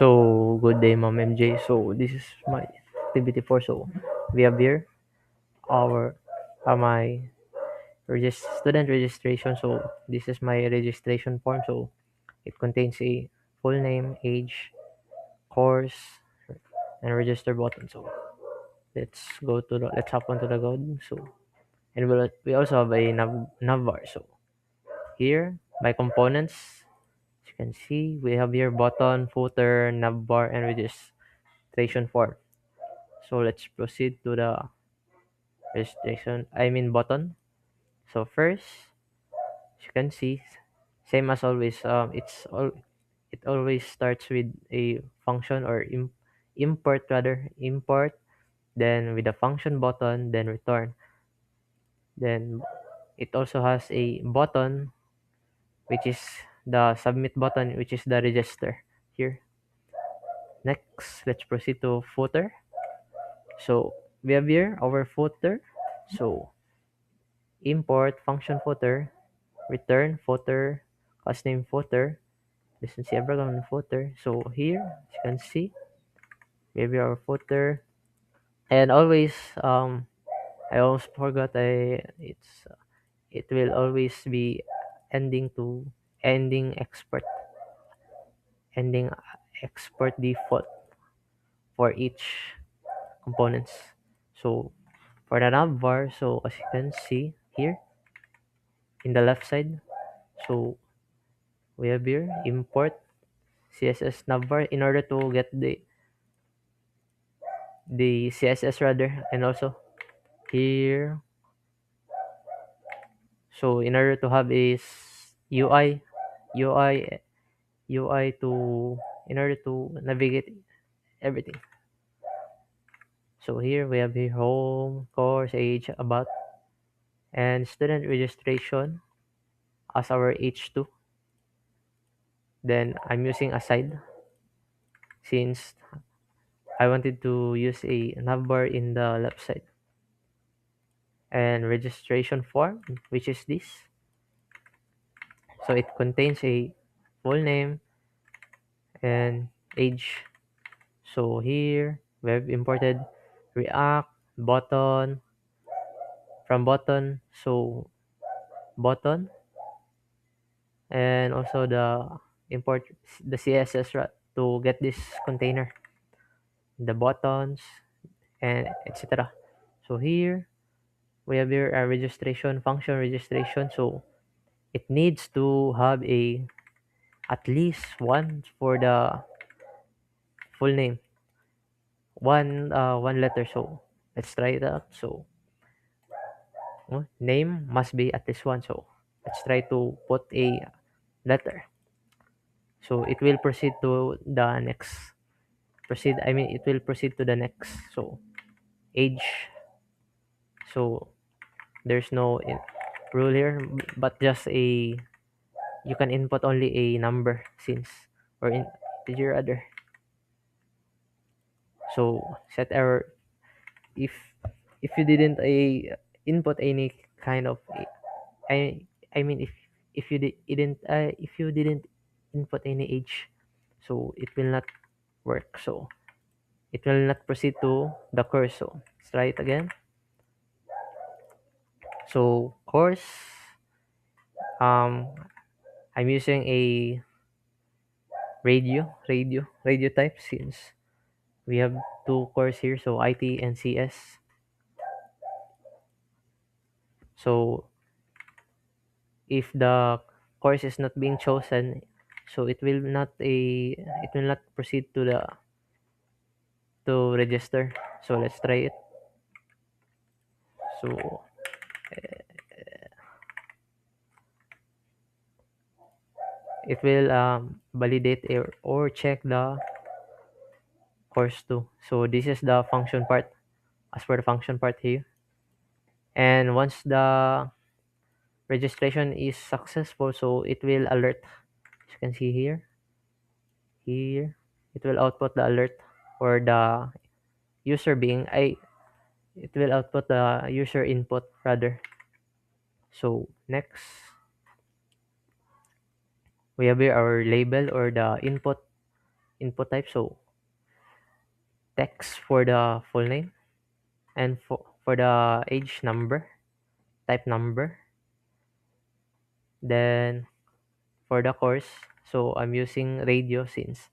So, good day, Ma'am MJ. So, this is my activity 4. So, we have here our my student registration. So, this is my registration form. So, it contains a full name, age, course, and register button. So, let's hop onto the code. So, and we also have a navbar. So, here my components. As you can see, we have here button, footer, navbar, and registration form. So let's proceed to the button. So first, as you can see, same as always, it always starts with a function or import, then with the function button, then return. Then it also has a button, which is the submit button, which is the register here. Next, let's proceed to footer. So we have here our footer. So import function footer, return footer, class name footer, listen see background footer. So here, as you can see, we have our footer, and always, I almost forgot. It will always be ending to ending ending export default for each components. So for the navbar, so as you can see here in the left side, so we have here import CSS navbar in order to get the CSS rather, and also here, so in order to have a UI UI to in order to navigate everything. So here we have the home, course, age, about, and student registration as our H2. Then I'm using aside since I wanted to use a navbar in the left side, and registration form, which is this. So it contains a full name and age. So here we have imported React button from button. So button, and also the import the CSS to get this container, the buttons, and etc. So here we have here a registration function registration. So it needs to have a at least one for the full name, one letter. So let's try that. So name must be at least one. So let's try to put a letter. So it will proceed to the next. It will proceed to the next. So age. So there's no rule here, but just a you can input only a number since or integer other. So set error if you didn't input any kind of I I mean if you didn't input any age, so it will not work. So it will not proceed to the course. So let's try it again. So course, um I'm using a radio type since we have two course here, so IT and CS. So if the course is not being chosen, so it will not proceed to the to register. So let's try it. So it will validate or check the course too. So this is the function part, as for the function part here. And once the registration is successful, so it will alert, as you can see here it will output the alert, or the user being I it will output the user input rather. So next, we have here our label or the input type, so text for the full name, and for the age number, type number. Then for the course, so I'm using radio since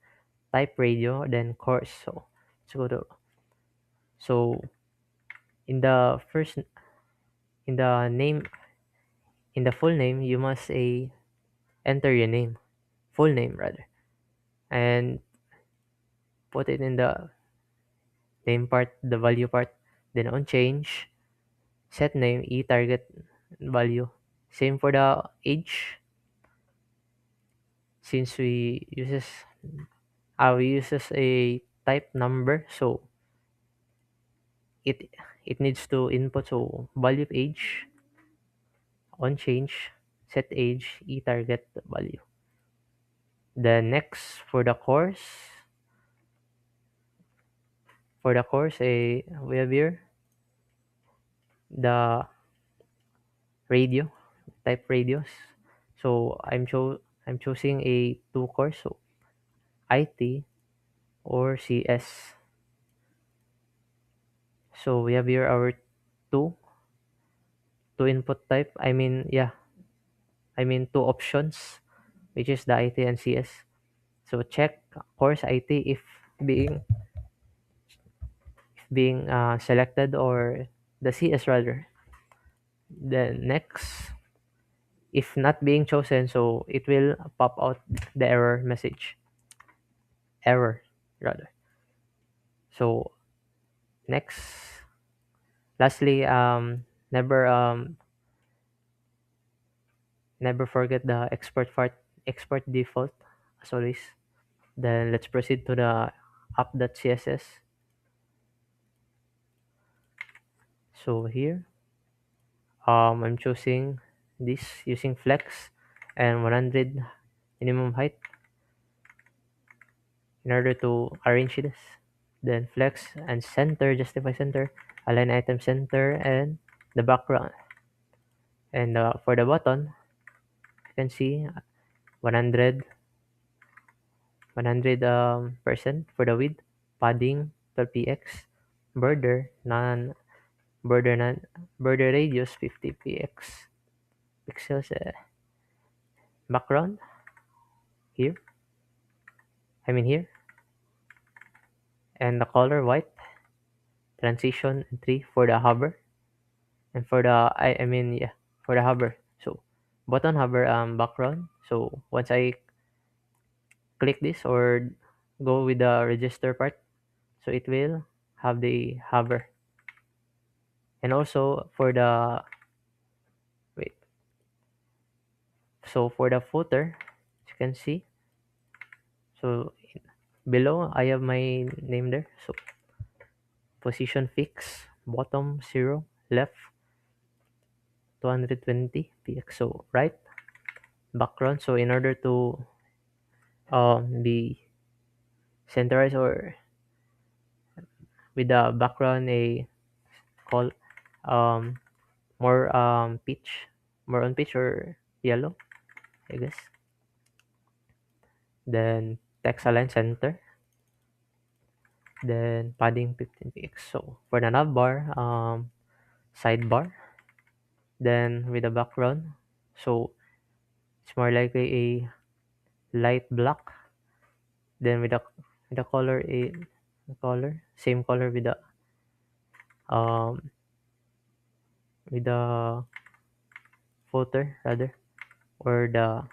type radio, then course. So let's go to, so in the first, in the name, in the full name, you must enter your name, full name rather, and put it in the name part, the value part. Then on change, set name, target value. Same for the age, since we uses a type number, so it it needs to input, so value of age, on change, set age, target value. Then next for the course, we have here the radio, type radios. So I'm choosing a two course, so IT or CS. So we have here our two two input type. I mean two options, which is the IT and CS. So check course IT if being selected, or the CS rather. Then next, if not being chosen, so it will pop out the error rather. So next, lastly, never forget the export default as always. Then let's proceed to the app.css. So here, I'm choosing this using flex and 100 minimum height in order to arrange this. Then flex and center, justify center, align item center, and the background. And for the button, you can see 100 percent for the width, padding 12 px, border non border non border radius 50 pixels, background here, here, and the color white, transition 3 for the hover, and for the I mean yeah for the hover. So button hover, background. So once I click this or go with the register part, so it will have the hover. And also for the wait so for the footer, as you can see, so below I have my name there. So position fix, bottom 0, left 220 px, so right, background. So in order to be centerized, or with the background a call, um more pitch more on pitch, or yellow, I guess. Then text align center, then padding 15 px. So for the navbar, sidebar, then with the background, so it's more likely a light black. Then with the color, same color um with the footer rather, or the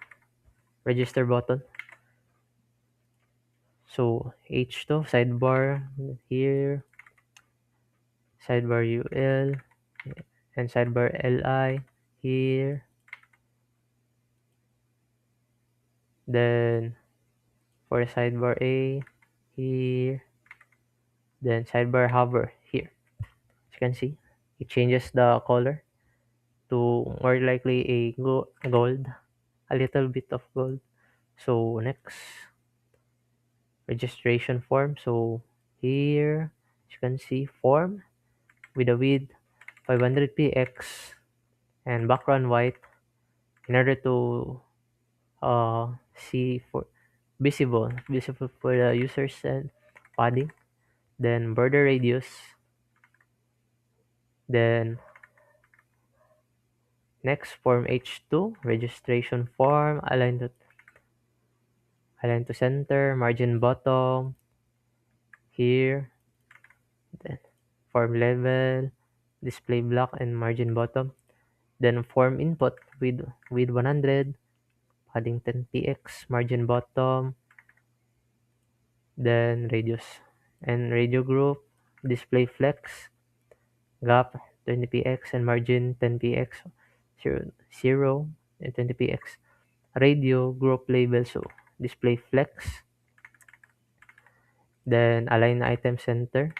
register button. So H2 sidebar here, sidebar UL, and sidebar LI here. Then for the sidebar A here, then sidebar hover here. As you can see, it changes the color to more likely a gold, a little bit of gold. So next, registration form. So here, as you can see, form with a width 500 px and background white, in order to see visible for the users and padding. Then border radius. Then next form H2, registration form, align to center, margin bottom here. Then form level, display block and margin bottom. Then form input with 100, padding 10 px, margin bottom, then radius and radio group, display flex, gap 20 px and margin 10 px, 0 and 20 px. Radio group label, so display flex, then align item center,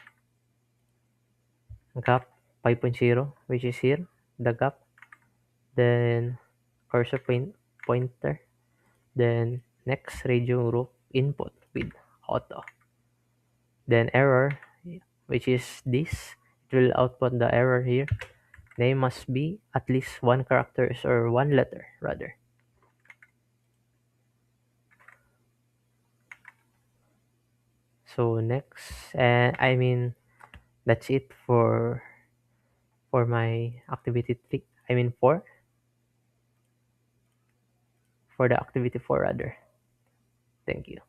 gap 5.0, which is here, the gap, then cursor pointer, then next radio group input with auto, then error, which is this, it will output the error here. Name must be at least one characters or one letter rather. So next, and I mean that's it for my activity I mean for the activity 4 rather. Thank you.